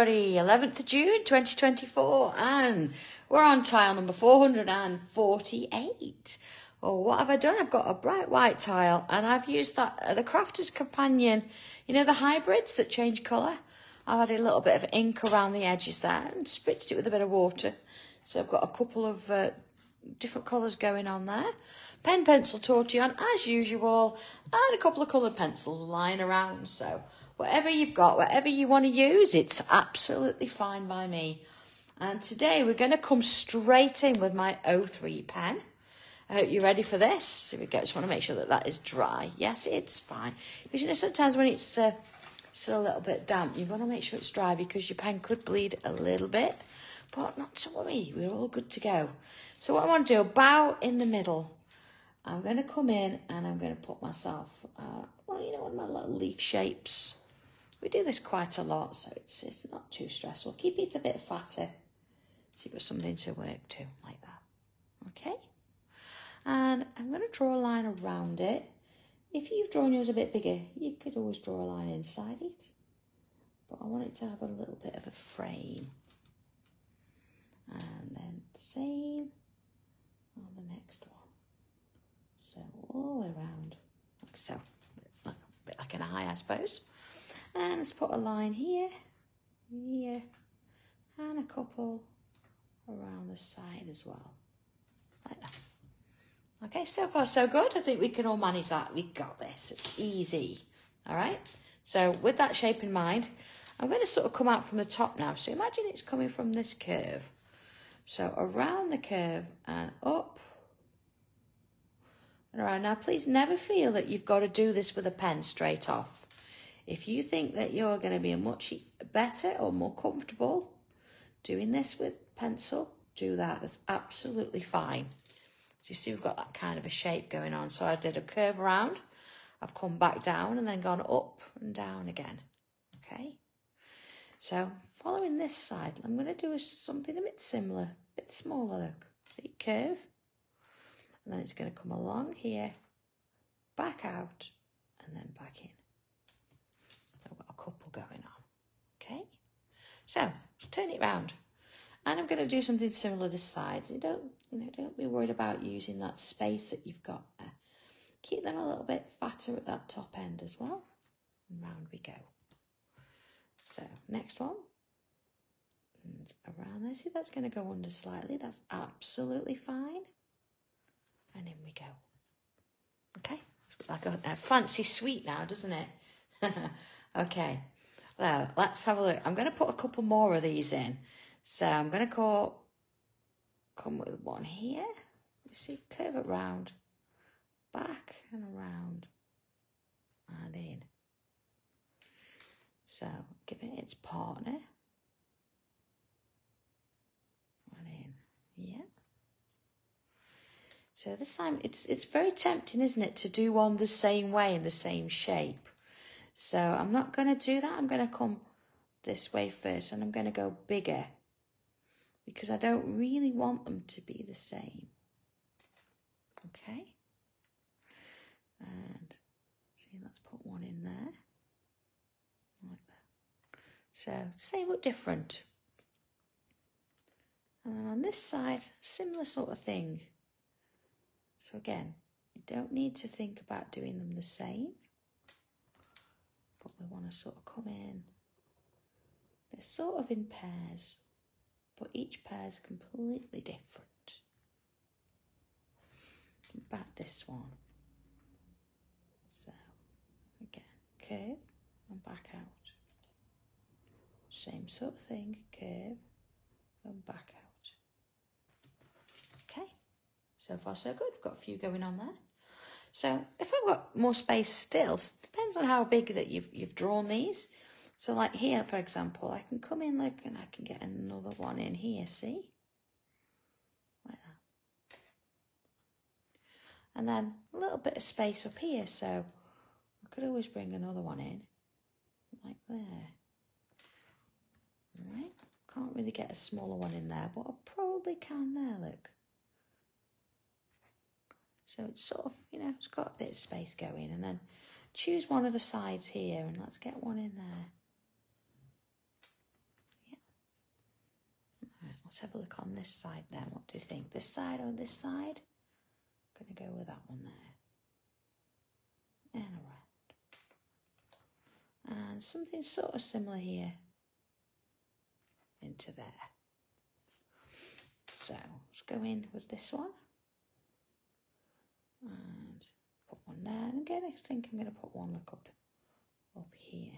everybody, 11th of June 2024, and we're on tile number 448. Oh, what have I done? I've got a bright white tile, and I've used that the Crafter's Companion, you know, the hybrids that change colour. I've added a little bit of ink around the edges there and spritzed it with a bit of water. So I've got a couple of different colours going on there. Pen, pencil, Tortillon as usual, and a couple of coloured pencils lying around. So whatever you've got, whatever you want to use, it's absolutely fine by me. And today we're going to come straight in with my O3 pen. I hope you're ready for this. Here we go. Just want to make sure that that is dry. Yes, it's fine. Because you know, sometimes when it's still a little bit damp, you've got to make sure it's dry because your pen could bleed a little bit. But not to worry, we're all good to go. So what I want to do, about in the middle, I'm going to come in and I'm going to put myself, well, you know, one of my little leaf shapes. We do this quite a lot, so it's not too stressful. Keep it a bit fatter so you've got something to work to, like that. Okay? And I'm going to draw a line around it. If you've drawn yours a bit bigger, you could always draw a line inside it. But I want it to have a little bit of a frame. And then same on the next one. So all the way around, like so. A bit like an eye, I suppose. And let's put a line here, here, and a couple around the side as well. Like that. Okay, so far so good. I think we can all manage that. We got this. It's easy. All right. So with that shape in mind, I'm going to sort of come out from the top now. So imagine it's coming from this curve. So around the curve and up and around. Now, please never feel that you've got to do this with a pen straight off. If you think that you're going to be much better or more comfortable doing this with pencil, do that. That's absolutely fine. So you see we've got that kind of a shape going on. So I did a curve around. I've come back down and then gone up and down again. Okay. So following this side, I'm going to do something a bit similar, a bit smaller. Look, see, curve. And then it's going to come along here, back out, and then back in. So I've got a couple going on. Okay. So let's turn it round. And I'm going to do something similar this side. So don't be worried about using that space that you've got there. Keep them a little bit fatter at that top end as well. And round we go. So next one. And around there. See, that's going to go under slightly. That's absolutely fine. And in we go. Okay. It's like a fancy sweet now, doesn't it? Okay. Well, let's have a look. I'm going to put a couple more of these in. So I'm going to come with one here. You see, curve it round, back and around, and in. So give it its partner. And in, yeah. So this time, it's very tempting, isn't it, to do one the same way in the same shape. So I'm not going to do that. I'm going to come this way first, and I'm going to go bigger, because I don't really want them to be the same. Okay. And see, let's put one in there. Like that. So same but different. And then on this side, similar sort of thing. So again, you don't need to think about doing them the same. But we want to sort of come in. They're sort of in pairs. But each pair is completely different. Back this one. So, again, curve and back out. Same sort of thing, curve and back out. Okay, so far so good. We've got a few going on there. So, if I've got more space still, depends on how big that you've drawn these. So like here, for example, I can come in like, and I can get another one in here, see? Like that. And then a little bit of space up here, so I could always bring another one in, like there. All right, can't really get a smaller one in there, but I probably can there, look. So it's sort of, you know, it's got a bit of space going, and then choose one of the sides here, and let's get one in there. let's have a look on this side then. What do you think? This side or this side? I'm going to go with that one there. And around. And something sort of similar here into there. So let's go in with this one. And put one there. And again, I think I'm going to put one look up here.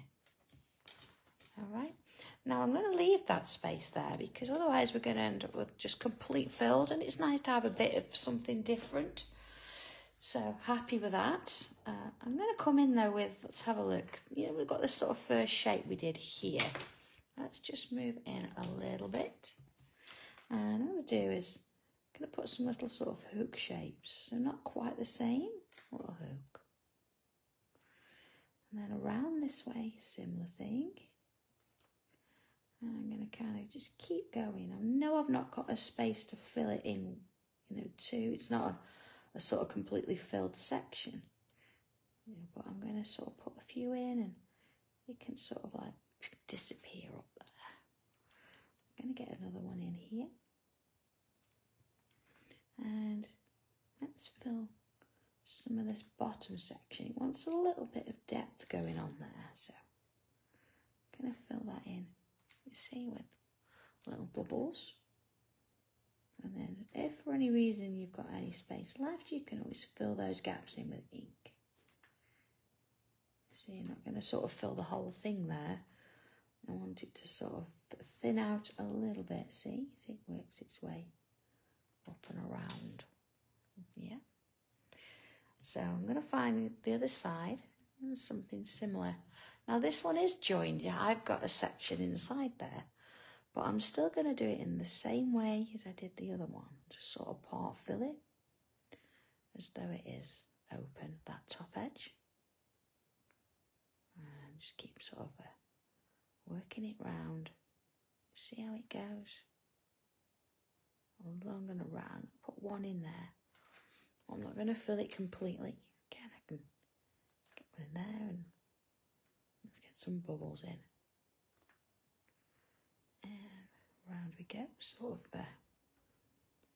All right. Now I'm going to leave that space there because otherwise we're going to end up with just complete filled, and it's nice to have a bit of something different. So happy with that. I'm going to come in though with, let's have a look. You know, we've got this sort of first shape we did here. Let's just move in a little bit. And what I'm going to do is I'm going to put some little sort of hook shapes. So not quite the same. Little hook. And then around this way, similar thing. And I'm going to kind of just keep going. I know I've not got a space to fill it in, you know, too. It's not a sort of completely filled section. You know, but I'm going to sort of put a few in and it can sort of like disappear up there. I'm going to get another one in here. And let's fill some of this bottom section. It wants a little bit of depth going on there. So I'm going to fill that in. You see, with little bubbles. And then if for any reason you've got any space left, you can always fill those gaps in with ink. See, you're not going to sort of fill the whole thing there. I want it to sort of thin out a little bit. See it works its way up and around. Yeah. So I'm going to find the other side and something similar. Now this one is joined. Yeah, I've got a section inside there, but I'm still going to do it in the same way as I did the other one. Just sort of part fill it as though it is open, that top edge. And just keep sort of working it round. See how it goes. Along and around. Put one in there. I'm not going to fill it completely. Again, I can get one in there and let's get some bubbles in. And round we go. Sort of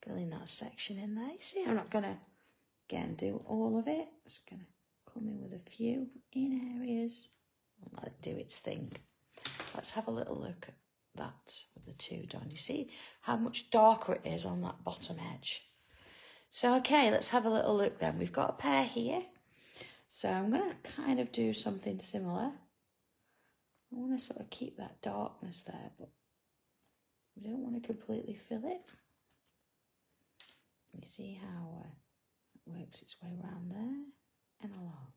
filling that section in there. You see, I'm not going to, again, do all of it. I'm just going to come in with a few in areas and let it do its thing. Let's have a little look at that with the two done. You see how much darker it is on that bottom edge. So, okay, let's have a little look then. We've got a pair here. So I'm going to kind of do something similar. I want to sort of keep that darkness there, but we don't want to completely fill it. You see how it works its way around there and along.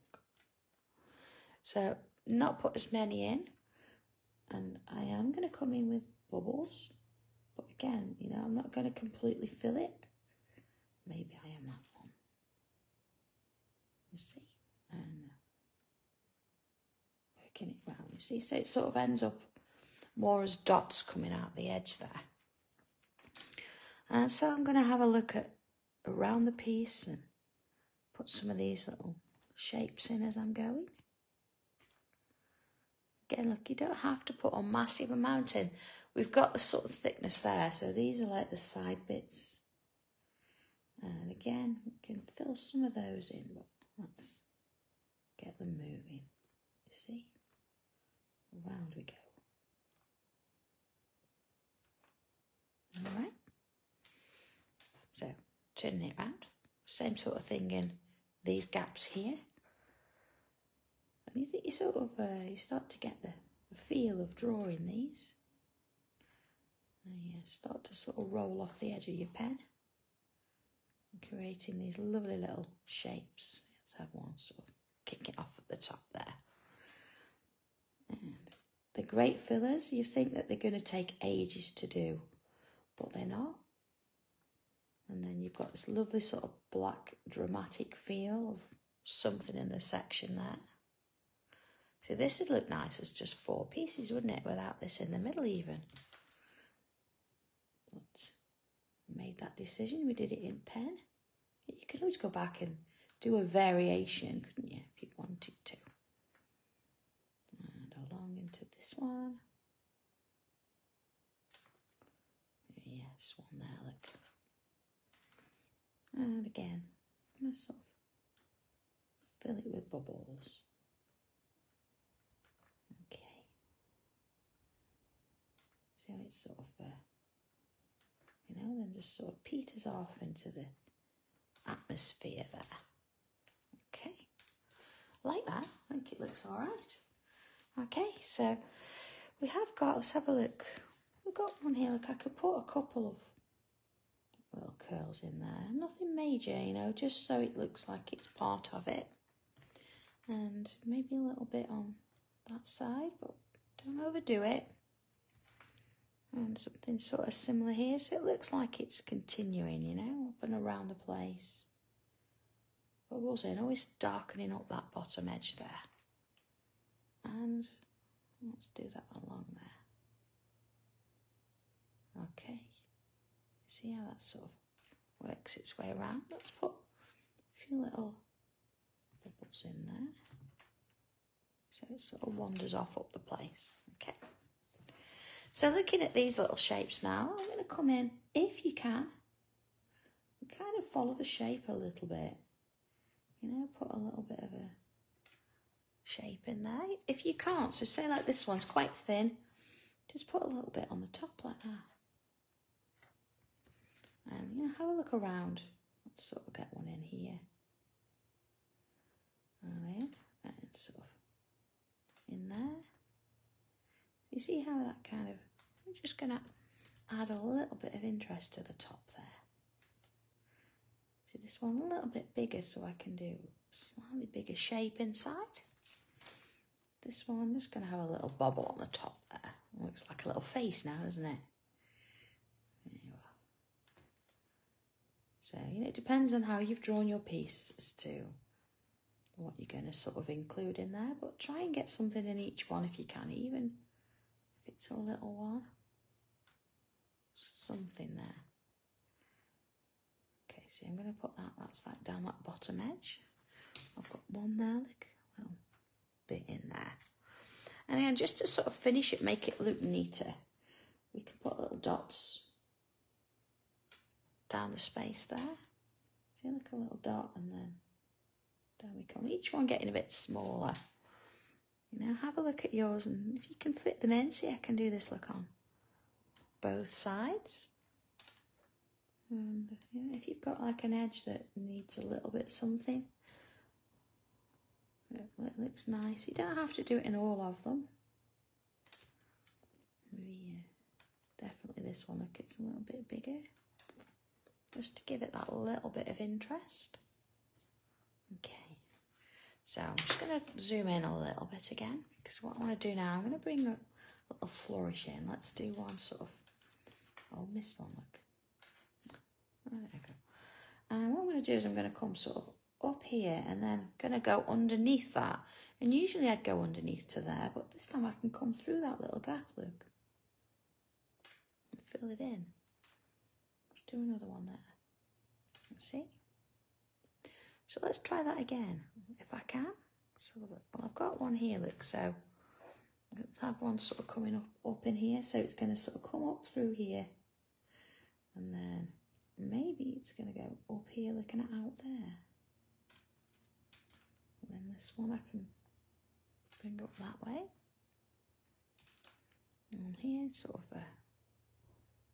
So not put as many in. And I am going to come in with bubbles. But again, you know, I'm not going to completely fill it. Maybe I am that one. You see? And working it round. You see? So it sort of ends up more as dots coming out the edge there. And so I'm going to have a look at around the piece and put some of these little shapes in as I'm going. Again, look, you don't have to put a massive amount in. We've got the sort of thickness there, so these are like the side bits. And again, we can fill some of those in, but let's get them moving. You see? Around we go. All right. So, turning it around. Same sort of thing in these gaps here. And you think you sort of, you start to get the feel of drawing these. And you start to sort of roll off the edge of your pen. And creating these lovely little shapes. Let's have one sort of kicking off at the top there. And the great fillers, you think that they're going to take ages to do, but they're not. And then you've got this lovely sort of black dramatic feel of something in the section there. See, this would look nice as just 4 pieces, wouldn't it, without this in the middle even. But we made that decision, we did it in pen. You could always go back and do a variation, couldn't you, if you wanted to. And along into this one. Yes, This one there, look. And again, I'm going to sort of fill it with bubbles. Okay. See how it's sort of, then just sort of peters off into the atmosphere there. Okay. Like that. I think it looks all right. Okay, so we have got, let's have a look. We've got one here, look, I could put a couple of little curls in there. Nothing major, just so it looks like it's part of it. And maybe a little bit on that side, but don't overdo it. And something sort of similar here, so it looks like it's continuing, up and around the place. Bubbles in, always darkening up that bottom edge there. And let's do that along there. Okay. See how that sort of works its way around? Let's put a few little bubbles in there. So it sort of wanders off up the place. Okay. So looking at these little shapes now, I'm going to come in, if you can, and kind of follow the shape a little bit. Put a little bit of a shape in there. If you can't, so say like this one's quite thin, just put a little bit on the top like that. And, have a look around. Let's sort of get one in here. And sort of in there. You see how that kind of, I'm just going to add a little bit of interest to the top there. See this one a little bit bigger so I can do a slightly bigger shape inside. This one, I'm just going to have a little bobble on the top there. Looks like a little face now, doesn't it? There you are. So, it depends on how you've drawn your piece as to what you're going to sort of include in there. But try and get something in each one if you can, even if it's a little one. Just something there. Okay, see, I'm going to put that's like down that bottom edge. I've got one there, look, a little bit in there. And again, just to sort of finish it, make it look neater, we can put little dots down the space there. See, like a little dot, and then down we come. Each one getting a bit smaller. Have a look at yours, and if you can fit them in, see, I can do this look on both sides. And if you've got like an edge that needs a little bit something, it looks nice. You don't have to do it in all of them. Maybe definitely this one, look, it's a little bit bigger. Just to give it that little bit of interest. Okay. So I'm just going to zoom in a little bit again, because what I want to do now, I'm going to bring a little flourish in. Let's do one sort of, oh, missed one, look. There we go. And what I'm going to do is I'm going to come sort of up here and then going to go underneath that. And usually I'd go underneath to there, but this time I can come through that little gap, look. And fill it in. Let's do another one there. See? So let's try that again, if I can. So, well, I've got one here, look, so let's have one sort of coming up in here. So it's going to sort of come up through here. And then maybe it's going to go up here, looking at out there. And then this one I can bring up that way. And here, sort of a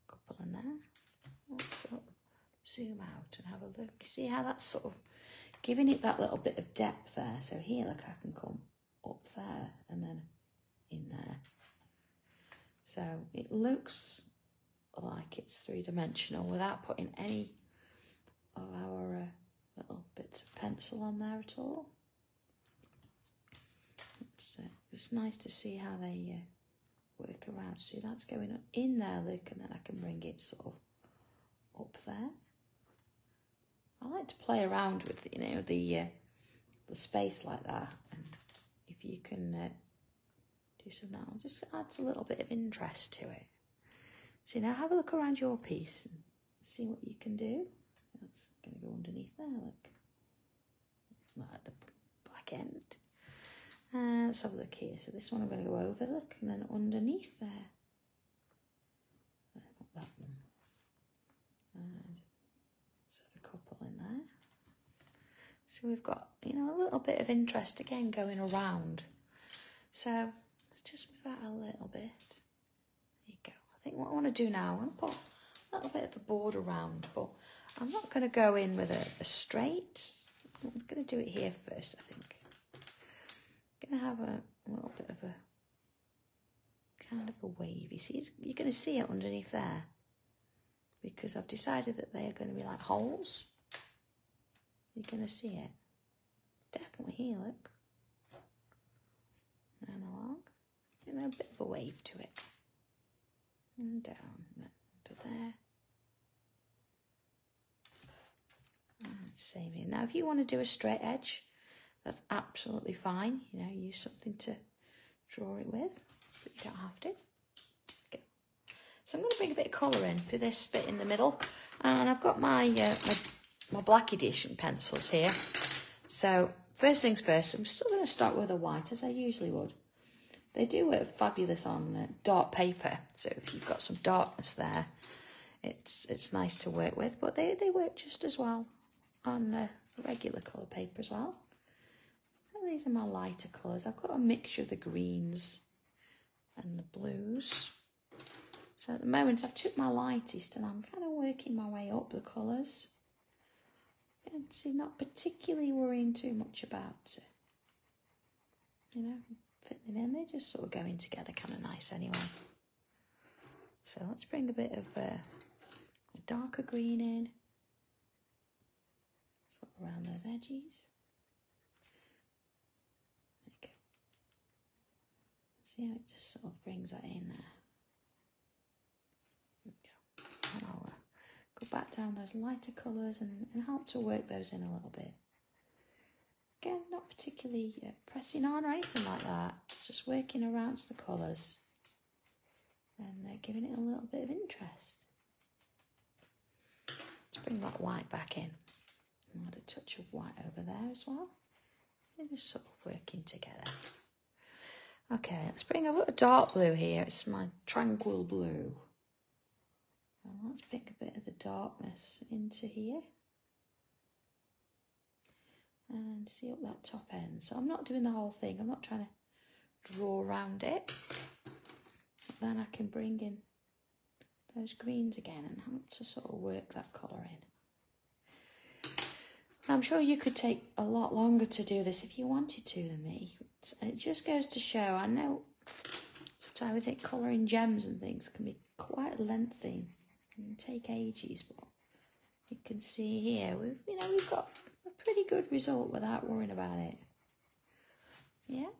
couple in there. Let's sort of zoom out and have a look. See how that's sort of giving it that little bit of depth there. So here, look, I can come up there and then in there. So it looks like it's three-dimensional without putting any of our little bits of pencil on there at all. It's nice to see how they work around. See, that's going in there, look, and then I can bring it sort of up there. I like to play around with, the space like that. And if you can do some of that, it just adds a little bit of interest to it. So now have a look around your piece and see what you can do. That's going to go underneath there, look. Like the back end. Let's have a look here. So this one I'm going to go over, look, and then underneath there. Not that one. So we've got, you know, a little bit of interest again going around. So let's just move out a little bit. There you go. I think what I want to do now, I want to put a little bit of a border around, but I'm not going to go in with a straight. I'm going to do it here first, I think. I'm going to have a little bit of a kind of a wavy. See, you're going to see it underneath there because I've decided that they are going to be like holes. You're going to see it. Definitely here, look. And along. You know, a bit of a wave to it. And down to there. And same here. Now, if you want to do a straight edge, that's absolutely fine. You know, use something to draw it with, but you don't have to. Okay. So I'm going to bring a bit of colour in for this bit in the middle. And I've got my my black edition pencils here. So first things first, I'm still going to start with a white as I usually would. They do work fabulous on dark paper, so if you've got some darkness there, it's nice to work with, but they work just as well on regular colour paper as well. And these are my lighter colours. I've got a mixture of the greens and the blues. So at the moment I've took my lightest and I'm kind of working my way up the colours. And see, not particularly worrying too much about, you know, fitting in. They're just sort of going together kind of nice anyway. So let's bring a bit of a darker green in. Sort of around those edges. There you go. See how it just sort of brings that in there. There we go. And I'll go back down those lighter colours and help to work those in a little bit. Again, not particularly pressing on or anything like that. It's just working around the colours and giving it a little bit of interest. Let's bring that white back in. And add a touch of white over there as well. They're just sort of working together. Okay, let's bring a dark blue here. It's my Tranquil blue. And let's pick a bit of the darkness into here. And see up that top end. So I'm not doing the whole thing. I'm not trying to draw around it. But then I can bring in those greens again and help to sort of work that colour in. I'm sure you could take a lot longer to do this if you wanted to than me. It just goes to show, I know sometimes we think colouring gems and things can be quite lengthy and take ages, but you can see here, we've got a pretty good result without worrying about it. Yeah.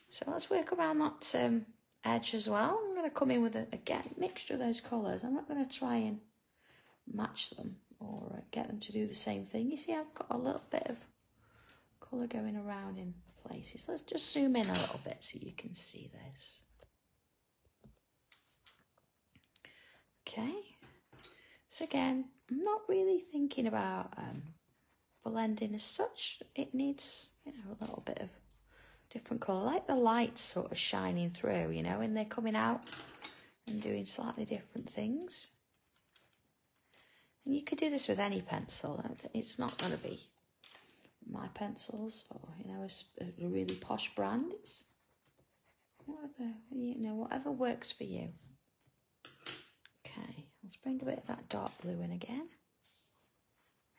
So let's work around that edge as well. I'm going to come in with, again, mixture of those colours. I'm not going to try and match them or get them to do the same thing. You see, I've got a little bit of colour going around in places. Let's just zoom in a little bit so you can see this. Okay. So again, I'm not really thinking about blending as such. It needs, a little bit of different colour, like the lights sort of shining through, and they're coming out and doing slightly different things. And you could do this with any pencil. It's not going to be my pencils or, a really posh brand. It's whatever works for you. Okay, let's bring a bit of that dark blue in again.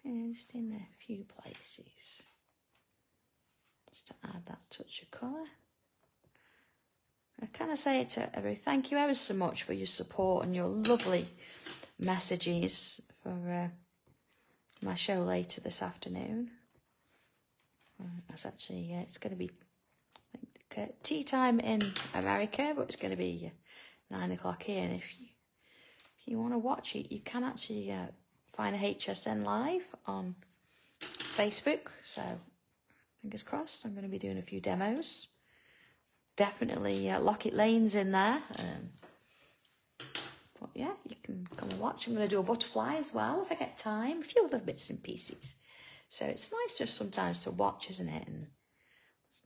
And just in a few places. Just to add that touch of colour. I kind of say it to everybody, thank you ever so much for your support and your lovely messages for my show later this afternoon. It's actually, it's going to be tea time in America, but it's going to be 9 o'clock here. And if you want to watch it, you can actually find a HSN Live on Facebook. So fingers crossed, I'm going to be doing a few demos. Definitely Lockett Lane's in there. But yeah, you can come and watch. I'm going to do a butterfly as well if I get time. A few other bits and pieces. So it's nice just sometimes to watch, isn't it? And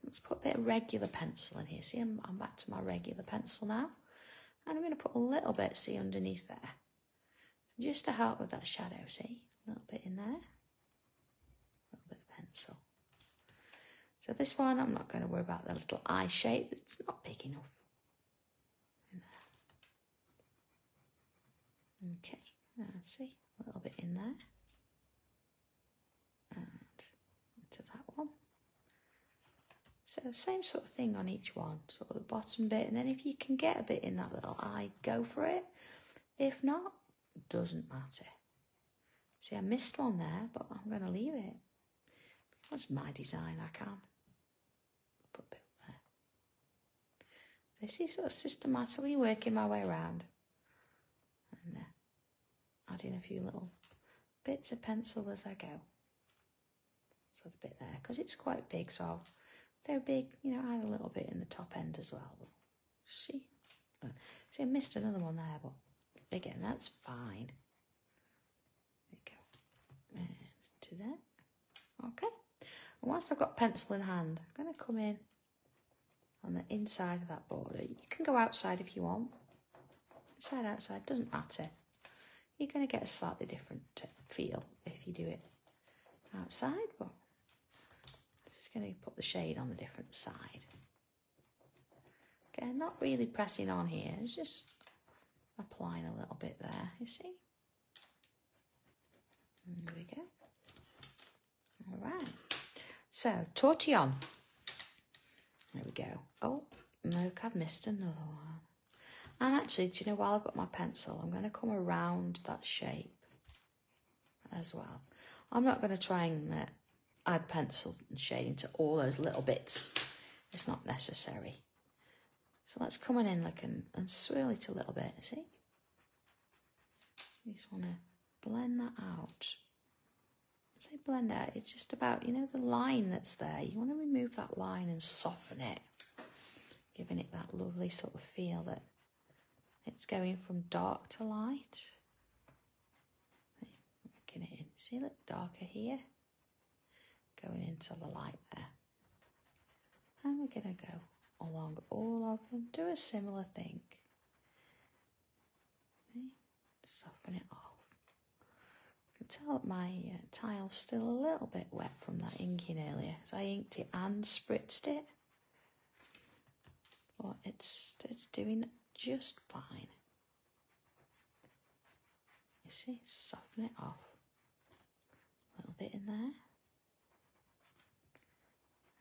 let's put a bit of regular pencil in here. See, I'm back to my regular pencil now. And I'm going to put a little bit, see, underneath there. Just to help with that shadow, see? A little bit in there. A little pencil. So this one, I'm not going to worry about the little eye shape. It's not big enough. Okay, let's see, a little bit in there. And into that one. So same sort of thing on each one, sort of the bottom bit, and then if you can get a bit in that little eye, go for it. If not, doesn't matter. See, I missed one there, but I'm going to leave it. That's my design, I can. Put a bit there. This is sort of systematically working my way around. And adding a few little bits of pencil as I go. So a bit there, because it's quite big, so if they're big, you know, I have a little bit in the top end as well. See? See, I missed another one there, but again, that's fine. There you go. And to there. Okay. And whilst I've got pencil in hand, I'm going to come in on the inside of that border. You can go outside if you want. Inside, outside, doesn't matter. You're going to get a slightly different feel if you do it outside, but just going to put the shade on the different side. Okay, not really pressing on here, it's just applying a little bit there, you see? There we go. All right. So, Tortillon. There we go. Oh, look, I've missed another one. And actually, do you know, while I've got my pencil, I'm going to come around that shape as well. I'm not going to try and add pencil and shading to all those little bits. It's not necessary. So let's come on in like and swirl it a little bit, see? You just want to blend that out. Say blend out, it's just about, you know, the line that's there. You want to remove that line and soften it, giving it that lovely sort of feel that it's going from dark to light. Making it in. See, look, darker here. Going into the light there. And we're going to go along all of them. Do a similar thing. Okay. Soften it off. You can tell that my tile's still a little bit wet from that inking earlier. So I inked it and spritzed it. But it's doing just fine. You see, soften it off. A little bit in there.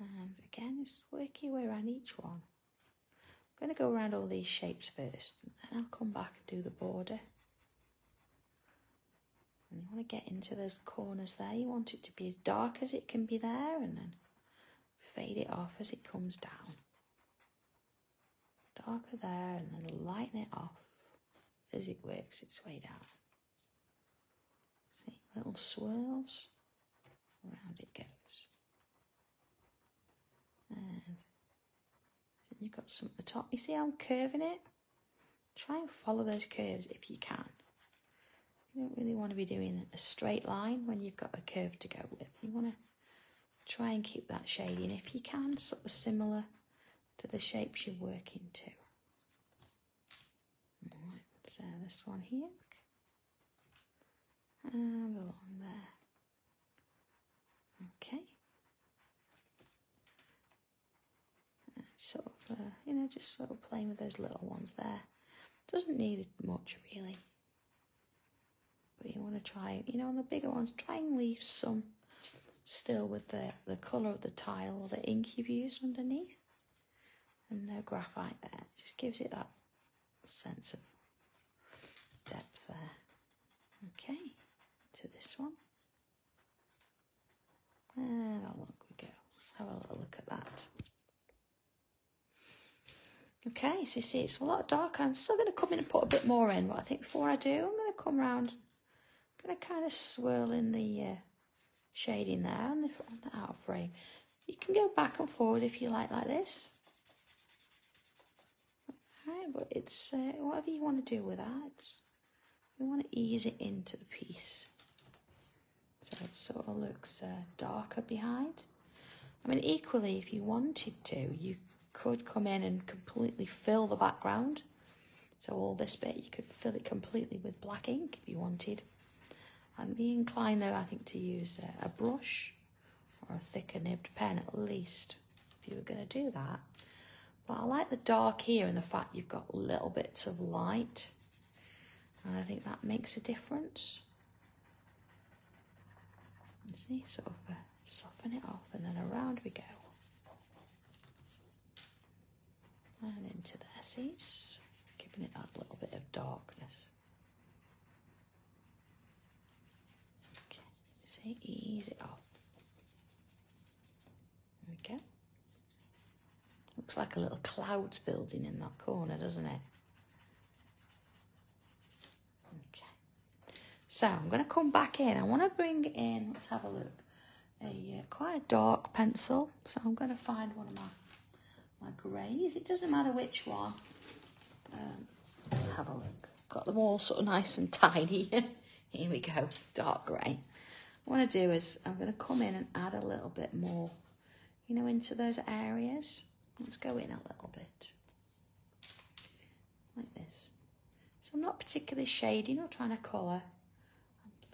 And again, just work your way around each one. I'm going to go around all these shapes first, and then I'll come back and do the border. And you want to get into those corners there. You want it to be as dark as it can be there, and then fade it off as it comes down. Darker there, and then lighten it off as it works its way down. See, little swirls, around it goes. And you've got some at the top. You see how I'm curving it? Try and follow those curves if you can. You don't really want to be doing a straight line when you've got a curve to go with. You want to try and keep that shading if you can, sort of similar to the shapes you're working to. Alright, so this one here. And along there. Okay. Sort of, you know, just sort of playing with those little ones there. Doesn't need much really. But you want to try, you know, on the bigger ones, try and leave some still with the colour of the tile or the ink you've used underneath. And no graphite there. It just gives it that sense of depth there. Okay, to this one. And along we go. Let's have a little look at that. Okay, so you see it's a lot darker. I'm still going to come in and put a bit more in, but I think before I do, I'm going to come around, I'm going to kind of swirl in the shading there on the outer frame. You can go back and forward if you like this. Okay, but it's whatever you want to do with that. You want to ease it into the piece. So it sort of looks darker behind. I mean, equally, if you wanted to, you could come in and completely fill the background. So all this bit, you could fill it completely with black ink if you wanted. I'd be inclined though, I think, to use a brush or a thicker nibbed pen at least, if you were going to do that. But I like the dark here and the fact you've got little bits of light. And I think that makes a difference. You see, sort of soften it off and then around we go. And into there, see, it's giving it that little bit of darkness. Okay, see, ease it off. There we go. Looks like a little clouds building in that corner, doesn't it? Okay. So I'm going to come back in. I want to bring in, let's have a look, quite a dark pencil. So I'm going to find one of my greys. It doesn't matter which one. Let's have a look. Got them all sort of nice and tiny. Here we go, dark grey. What I want to do is I'm going to come in and add a little bit more, you know, into those areas. Let's go in a little bit, like this. So I'm not particularly shading or trying to colour.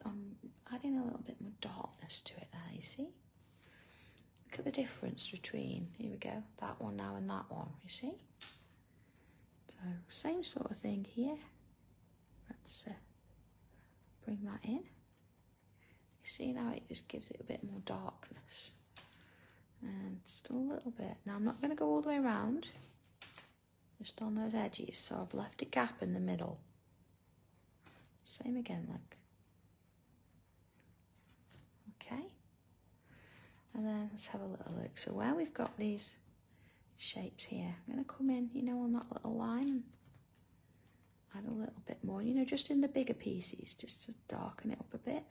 I'm adding a little bit more darkness to it there, you see? Look at the difference between, here we go, that one now and that one, you see? So same sort of thing here. Let's bring that in. You see now it just gives it a bit more darkness. And just a little bit. Now I'm not going to go all the way around, just on those edges, so I've left a gap in the middle. Same again, look. Okay. And then let's have a little look. So where we've got these shapes here, I'm going to come in, you know, on that little line and add a little bit more, you know, just in the bigger pieces, just to darken it up a bit.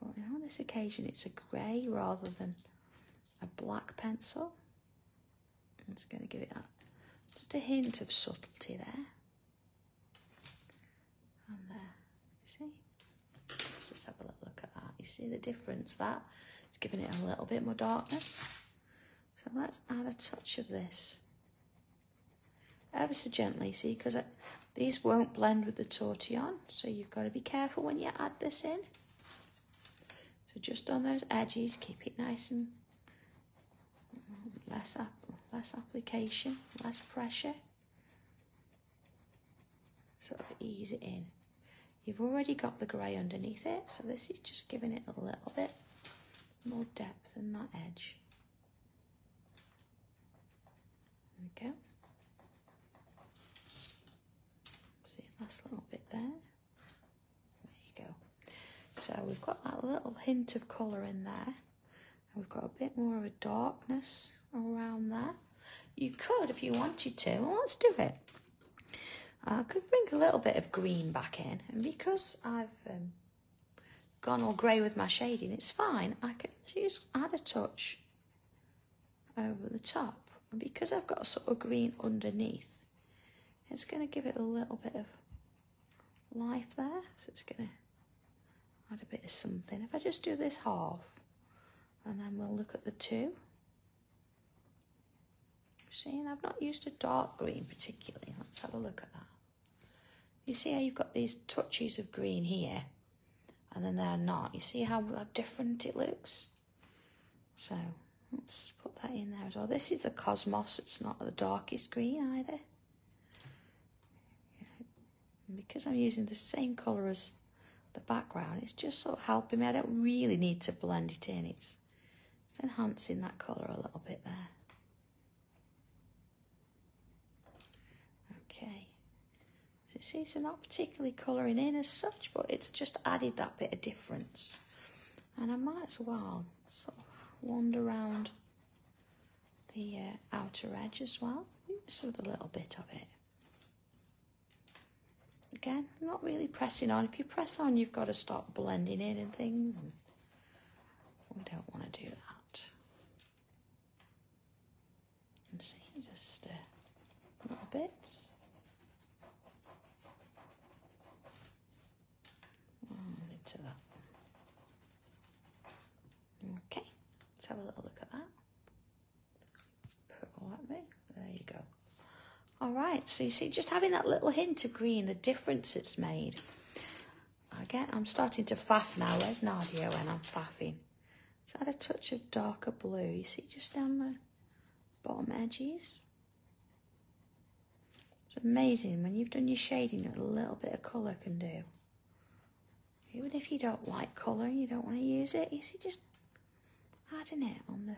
But on this occasion, it's a grey rather than a black pencil. I'm just going to give it that, just a hint of subtlety there. And there, you see? Let's just have a little look at that. You see the difference? That it's giving it a little bit more darkness. So let's add a touch of this. Ever so gently, see, because these won't blend with the Tortillon, so you've got to be careful when you add this in. So just on those edges, keep it nice and less application, less pressure. Sort of ease it in. You've already got the grey underneath it, so this is just giving it a little bit more depth in that edge. There we go. See a last little bit there. There you go. So we've got that little hint of colour in there. And we've got a bit more of a darkness around there. You could, if you wanted to, well, let's do it. I could bring a little bit of green back in, and because I've gone all grey with my shading, it's fine. I can just add a touch over the top, and because I've got a sort of green underneath, it's going to give it a little bit of life there, so it's going to add a bit of something. If I just do this half, and then we'll look at the two. See, and I've not used a dark green particularly. Let's have a look at that. You see how you've got these touches of green here, and then they're not. You see how different it looks? So let's put that in there as well. This is the Cosmos. It's not the darkest green either. And because I'm using the same colour as the background, it's just sort of helping me. I don't really need to blend it in. It's enhancing that colour a little bit there. Okay. So see, so not particularly colouring in as such, but it's just added that bit of difference. And I might as well sort of wander around the outer edge as well, just with a little bit of it. Again, not really pressing on. If you press on, you've got to start blending in and things. And we don't want to do that. And see, just little bits. Into that. Okay, let's have a little look at that. Purple at me. There you go. All right, so you see, just having that little hint of green, the difference it's made. I again, I'm starting to faff now. Where's Nadia when I'm faffing? Let's add a touch of darker blue. You see just down the bottom edges? It's amazing when you've done your shading what a little bit of colour can do. Even if you don't like colour and you don't want to use it, you see just adding it on the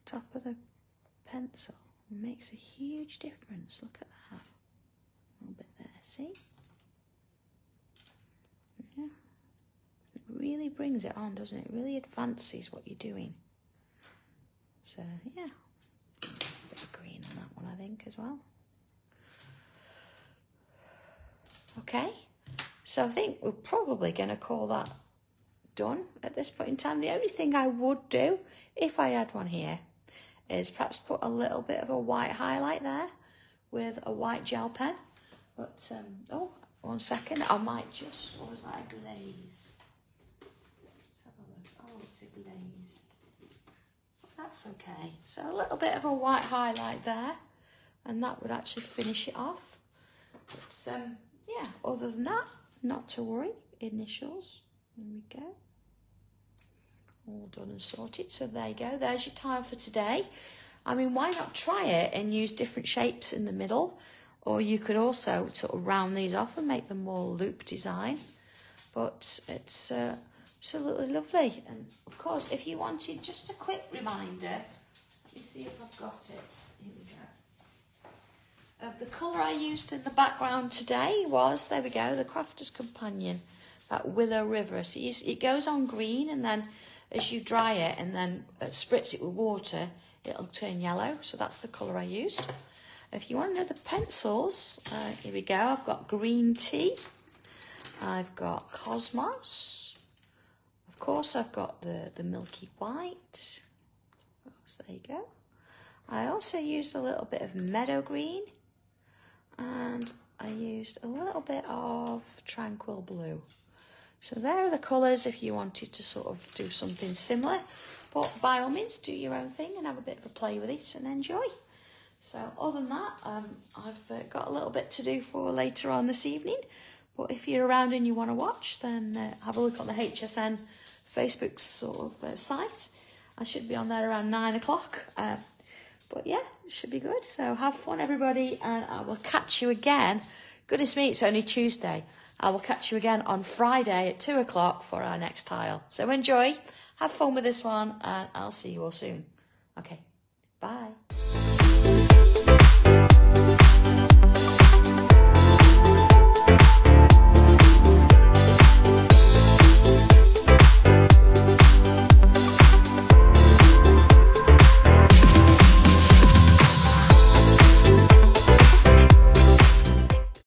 top of the pencil makes a huge difference. Look at that. A little bit there, see? Yeah. It really brings it on, doesn't it? It really advances what you're doing. So, yeah. A bit of green on that one, I think, as well. Okay. So I think we're probably going to call that done at this point in time. The only thing I would do, if I had one here, is perhaps put a little bit of a white highlight there with a white gel pen. But, oh, 1 second. I might just, what was that, a glaze? Let's have a look. Oh, it's a glaze. That's okay. So a little bit of a white highlight there, and that would actually finish it off. But, yeah, other than that, not to worry. Initials. There we go. All done and sorted. So there you go. There's your tile for today. I mean, why not try it and use different shapes in the middle? Or you could also sort of round these off and make them more loop design. But it's absolutely lovely. And of course, if you wanted just a quick reminder, let me see if I've got it. Here we go. Of the colour I used in the background today was, there we go, the Crafter's Companion, that Willow River. So it goes on green, and then as you dry it and then spritz it with water, it'll turn yellow. So that's the colour I used. If you want to know the pencils, here we go. I've got Green Tea. I've got Cosmos. Of course, I've got the Milky White. So there you go. I also used a little bit of Meadow Green. And I used a little bit of Tranquil Blue. So there are the colours if you wanted to sort of do something similar. But by all means, do your own thing and have a bit of a play with it and enjoy. So other than that, I've got a little bit to do for later on this evening. But if you're around and you want to watch, then have a look on the HSN Facebook sort of site. I should be on there around 9 o'clock. But yeah, it should be good. So have fun, everybody, and I will catch you again. Goodness me, it's only Tuesday. I will catch you again on Friday at 2 o'clock for our next tile. So enjoy, have fun with this one, and I'll see you all soon. Okay, bye.